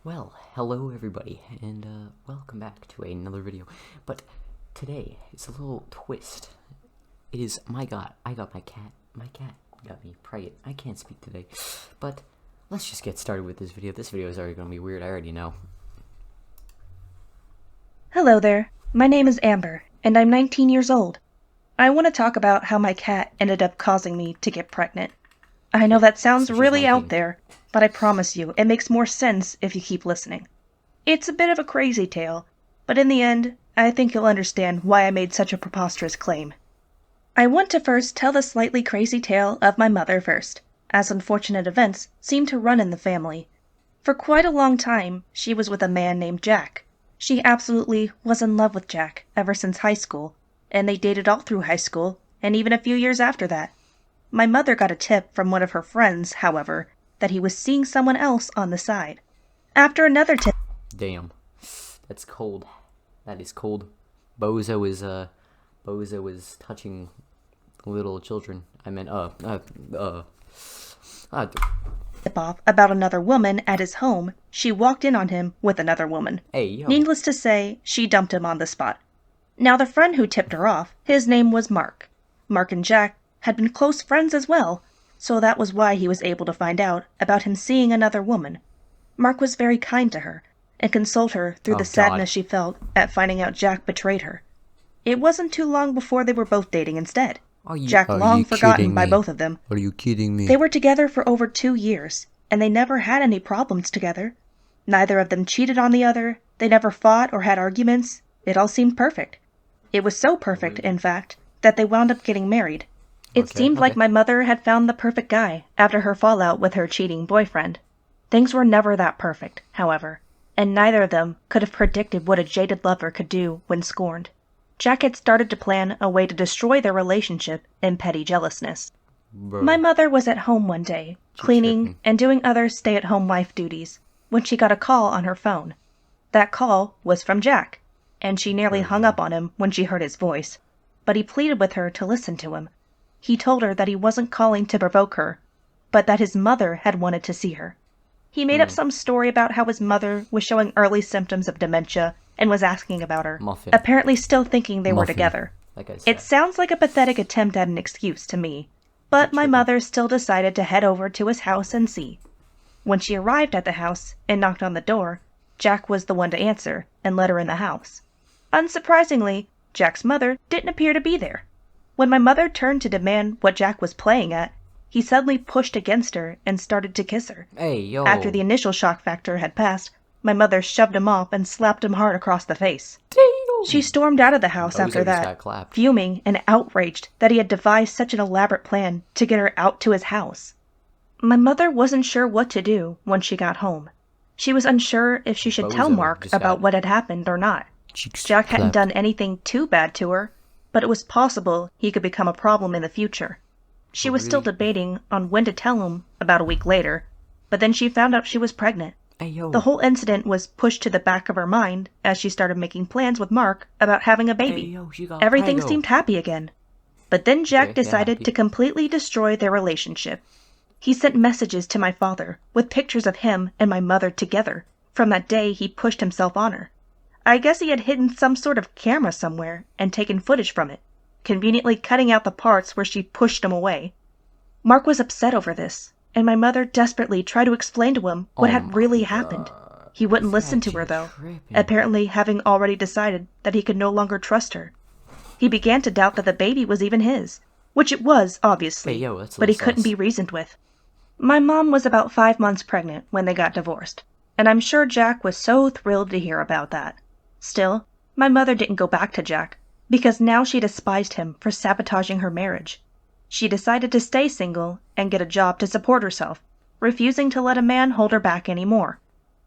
Well, hello everybody, and welcome back to another video. But today, it's a little twist. It is, my god, I got my cat. My cat got me pregnant. I can't speak today. But let's just get started with this video. This video is already going to be weird, I already know. Hello there, my name is Amber, and I'm 19 years old. I want to talk about how my cat ended up causing me to get pregnant. I know that sounds So she's really 19. out there, but I promise you, it makes more sense if you keep listening. It's a bit of a crazy tale, but in the end, I think you'll understand why I made such a preposterous claim. I want to first tell the slightly crazy tale of my mother first, as unfortunate events seem to run in the family. For quite a long time, she was with a man named Jack. She absolutely was in love with Jack ever since high school, and they dated all through high school, and even a few years after that. My mother got a tip from one of her friends, however, that he was seeing someone else on the side. After another tip... Damn. That's cold. That is cold. Bozo is touching little children. I meant, tip-off about another woman at his home, she walked in on him with another woman. Hey, yo. Needless to say, she dumped him on the spot. Now the friend who tipped her off, his name was Mark. Mark and Jack had been close friends as well, so that was why he was able to find out about him seeing another woman. Mark was very kind to her, and consoled her through the sadness she felt at finding out Jack betrayed her. It wasn't too long before they were both dating instead. Jack long forgotten by both of them. Are you kidding me? They were together for over 2 years, and they never had any problems together. Neither of them cheated on the other, they never fought or had arguments. It all seemed perfect. It was so perfect, in fact, that they wound up getting married. It seemed like my mother had found the perfect guy after her fallout with her cheating boyfriend. Things were never that perfect, however, and neither of them could have predicted what a jaded lover could do when scorned. Jack had started to plan a way to destroy their relationship in petty jealousness. Bro. My mother was at home one day, cleaning and doing other stay-at-home wife duties, when she got a call on her phone. That call was from Jack, and she nearly hung up on him when she heard his voice. But he pleaded with her to listen to him. He told her that he wasn't calling to provoke her, but that his mother had wanted to see her. He made up some story about how his mother was showing early symptoms of dementia and was asking about her, apparently still thinking they were together. It sounds like a pathetic attempt at an excuse to me, but my mother still decided to head over to his house and see. When she arrived at the house and knocked on the door, Jack was the one to answer and let her in the house. Unsurprisingly, Jack's mother didn't appear to be there. When my mother turned to demand what Jack was playing at, he suddenly pushed against her and started to kiss her. Hey, yo. After the initial shock factor had passed, my mother shoved him off and slapped him hard across the face. Damn. She stormed out of the house after that, fuming and outraged that he had devised such an elaborate plan to get her out to his house. My mother wasn't sure what to do when she got home. She was unsure if she should tell Mark about what had happened or not. Jack hadn't done anything too bad to her, but it was possible he could become a problem in the future. She was still debating on when to tell him about a week later, but then she found out she was pregnant. The whole incident was pushed to the back of her mind as she started making plans with Mark about having a baby. Everything seemed happy again. But then Jack decided to completely destroy their relationship. He sent messages to my father with pictures of him and my mother together from that day he pushed himself on her. I guess he had hidden some sort of camera somewhere and taken footage from it, conveniently cutting out the parts where she pushed him away. Mark was upset over this, and my mother desperately tried to explain to him what had really happened. He wouldn't listen to her, though, apparently having already decided that he could no longer trust her. He began to doubt that the baby was even his, which it was, obviously, but he couldn't be reasoned with. My mom was about 5 months pregnant when they got divorced, and I'm sure Jack was so thrilled to hear about that. Still, my mother didn't go back to Jack, because now she despised him for sabotaging her marriage. She decided to stay single and get a job to support herself, refusing to let a man hold her back anymore.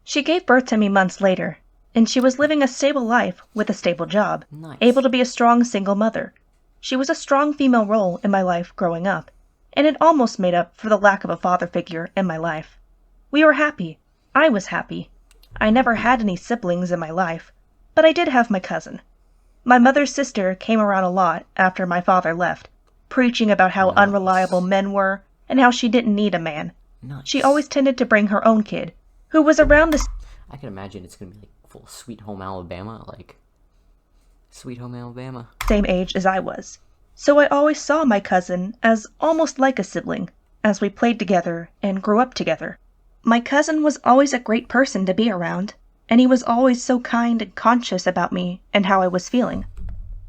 She gave birth to me months later, and she was living a stable life with a stable job, able to be a strong single mother. She was a strong female role in my life growing up, and it almost made up for the lack of a father figure in my life. We were happy. I was happy. I never had any siblings in my life, but I did have my cousin. My mother's sister came around a lot after my father left, preaching about how unreliable men were and how she didn't need a man. She always tended to bring her own kid, who was around the I can imagine it's gonna be like full Sweet Home Alabama, like Sweet Home Alabama. Same age as I was. So I always saw my cousin as almost like a sibling, as we played together and grew up together. My cousin was always a great person to be around, and he was always so kind and conscious about me and how I was feeling.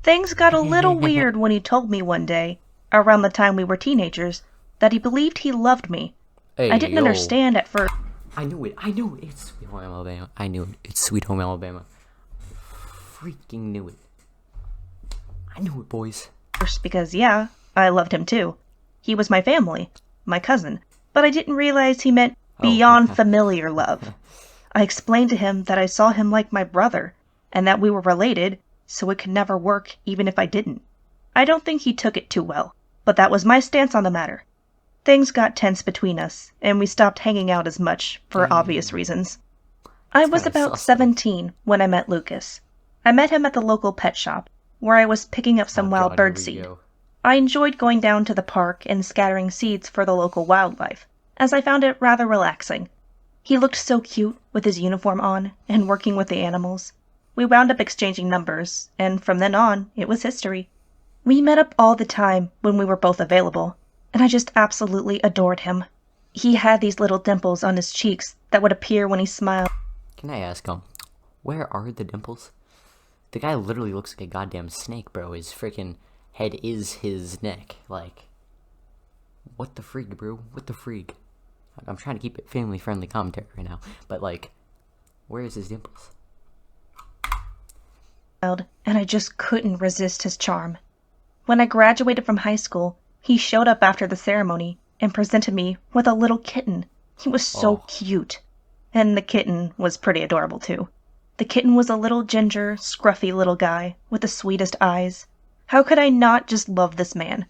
Things got a little weird when he told me one day, around the time we were teenagers, that he believed he loved me. Hey, I didn't understand at first. I knew it. It's Sweet Home Alabama. I knew it. It's Sweet Home Alabama. Freaking knew it. I knew it, boys. Because, yeah, I loved him too. He was my family, my cousin. But I didn't realize he meant beyond familiar love. I explained to him that I saw him like my brother, and that we were related, so it could never work even if I didn't. I don't think he took it too well, but that was my stance on the matter. Things got tense between us, and we stopped hanging out as much for obvious reasons. I was about 17 when I met Lucas. I met him at the local pet shop, where I was picking up some wild bird seed. I enjoyed going down to the park and scattering seeds for the local wildlife, as I found it rather relaxing. He looked so cute with his uniform on and working with the animals. We wound up exchanging numbers, and from then on, it was history. We met up all the time when we were both available, and I just absolutely adored him. He had these little dimples on his cheeks that would appear when he smiled. Can I ask, where are the dimples? The guy literally looks like a goddamn snake, bro. His freaking head is his neck. Like, what the freak, bro? What the freak? I'm trying to keep it family-friendly commentary right now, but, like, where is his dimples? And I just couldn't resist his charm. When I graduated from high school, he showed up after the ceremony and presented me with a little kitten. He was so cute. And the kitten was pretty adorable, too. The kitten was a little ginger, scruffy little guy with the sweetest eyes. How could I not just love this man?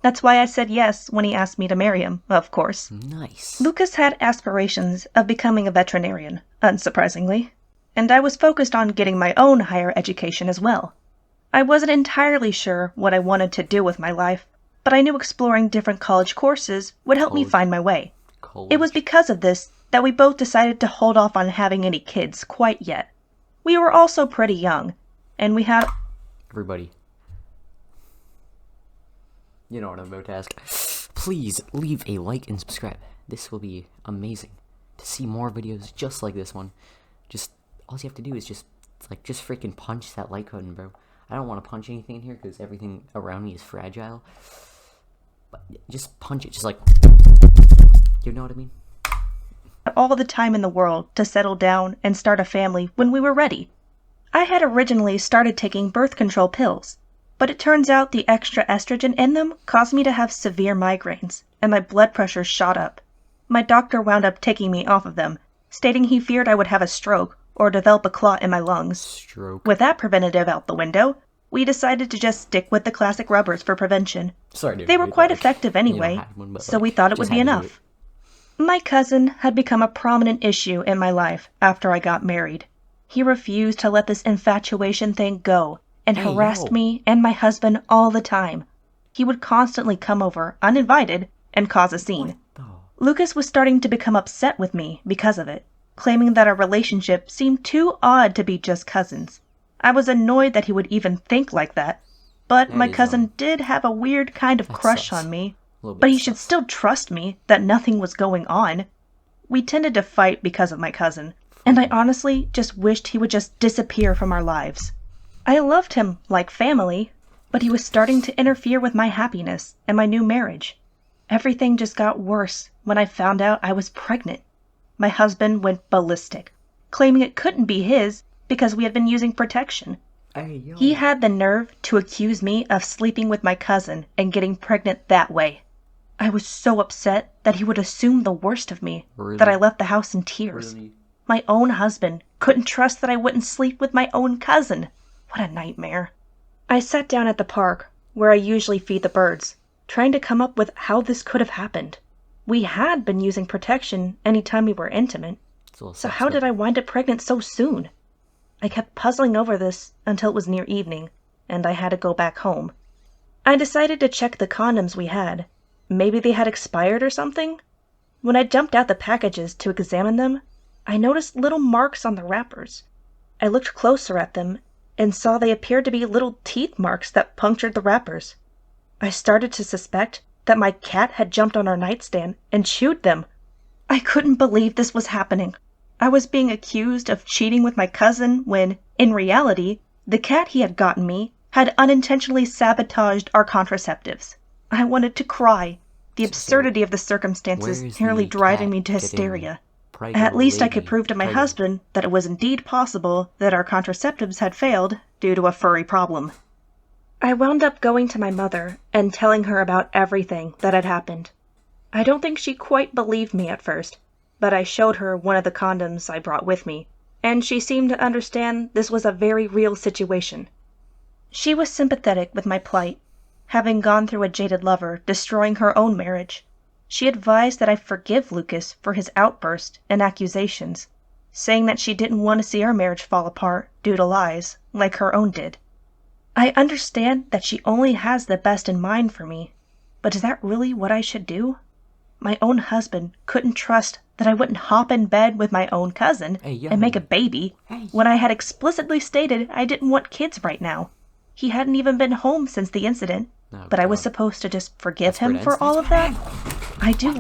That's why I said yes when he asked me to marry him, of course. Nice. Lucas had aspirations of becoming a veterinarian, unsurprisingly. And I was focused on getting my own higher education as well. I wasn't entirely sure what I wanted to do with my life, but I knew exploring different college courses would help me find my way. It was because of this that we both decided to hold off on having any kids quite yet. We were also pretty young, and we had... Everybody. You know what I'm about to ask. Please leave a like and subscribe. This will be amazing. To see more videos just like this one, just all you have to do is just freaking punch that like button, bro. I don't want to punch anything in here because everything around me is fragile. But just punch it, just like, you know what I mean? All the time in the world to settle down and start a family when we were ready. I had originally started taking birth control pills, but it turns out the extra estrogen in them caused me to have severe migraines, and my blood pressure shot up. My doctor wound up taking me off of them, stating he feared I would have a stroke or develop a clot in my lungs. Stroke. With that preventative out the window, we decided to just stick with the classic rubbers for prevention. Sorry, dude. They were quite effective anyway, so we thought it would be enough. My cousin had become a prominent issue in my life after I got married. He refused to let this infatuation thing go and harassed me and my husband all the time. He would constantly come over uninvited and cause a scene. Lucas was starting to become upset with me because of it, claiming that our relationship seemed too odd to be just cousins. I was annoyed that he would even think like that, but my cousin did have a weird kind of crush on me. But he should still trust me that nothing was going on. We tended to fight because of my cousin, and I honestly just wished he would just disappear from our lives. I loved him like family, but he was starting to interfere with my happiness and my new marriage. Everything just got worse when I found out I was pregnant. My husband went ballistic, claiming it couldn't be his because we had been using protection. He had the nerve to accuse me of sleeping with my cousin and getting pregnant that way. I was so upset that he would assume the worst of me, that I left the house in tears. My own husband couldn't trust that I wouldn't sleep with my own cousin. What a nightmare. I sat down at the park, where I usually feed the birds, trying to come up with how this could have happened. We had been using protection any time we were intimate, so how did I wind up pregnant so soon? I kept puzzling over this until it was near evening, and I had to go back home. I decided to check the condoms we had. Maybe they had expired or something? When I jumped out the packages to examine them, I noticed little marks on the wrappers. I looked closer at them and saw they appeared to be little teeth marks that punctured the wrappers. I started to suspect that my cat had jumped on our nightstand and chewed them. I couldn't believe this was happening. I was being accused of cheating with my cousin when, in reality, the cat he had gotten me had unintentionally sabotaged our contraceptives. I wanted to cry. The absurdity of the circumstances nearly driving me to hysteria. At least I could prove to my husband that it was indeed possible that our contraceptives had failed due to a furry problem. I wound up going to my mother and telling her about everything that had happened. I don't think she quite believed me at first, but I showed her one of the condoms I brought with me, and she seemed to understand this was a very real situation. She was sympathetic with my plight, having gone through a jaded lover destroying her own marriage. She advised that I forgive Lucas for his outburst and accusations, saying that she didn't want to see our marriage fall apart due to lies, like her own did. I understand that she only has the best in mind for me, but is that really what I should do? My own husband couldn't trust that I wouldn't hop in bed with my own cousin and make a baby when I had explicitly stated I didn't want kids right now. He hadn't even been home since the incident, but I was supposed to just forgive him for all of that? I do